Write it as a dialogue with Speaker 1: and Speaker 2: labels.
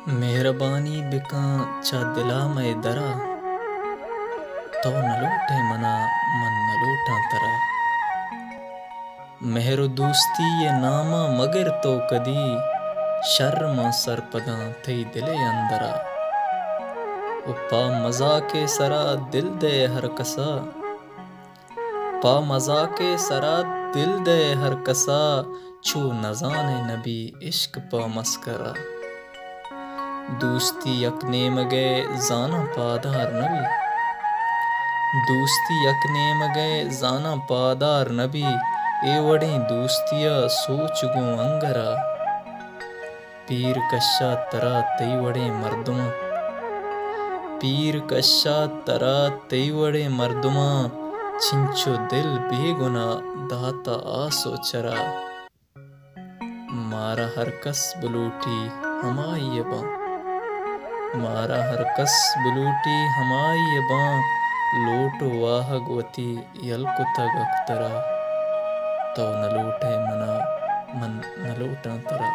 Speaker 1: मेहरबानी बिका चा दिला में दरा तो न लूटे मना मन न लूटा तरा। मेहरो दोस्ती ये नामा मगर तो कदी शर्मा सरपदा थई दिले अंदरा। उपा मजा के सरा दिल दे हर कसा, पा मजा के सरा दिल दे हर कसा छू न जाने नबी इश्क पा मस्करा। दोस्ती यकने मगे जाना पादार नबी, दोस्ती यकने मगे जाना पादार नबी ए वड़ी दोस्तिया सोच गो अंगरा। पीर कशा तरा तई वड़े मर्दुमा, पीर कशा तरा तई वड़े मर्दुमा छिंचो दिल बेगुना दाता आसो चरा। मारा हर कस बलूटी हमाई बा, मारा हर कस बलूटी हमाई बा लोटो वाहगवती यलकुतग अख्तरा। तो न लूटे मना मन न लूटा तरा।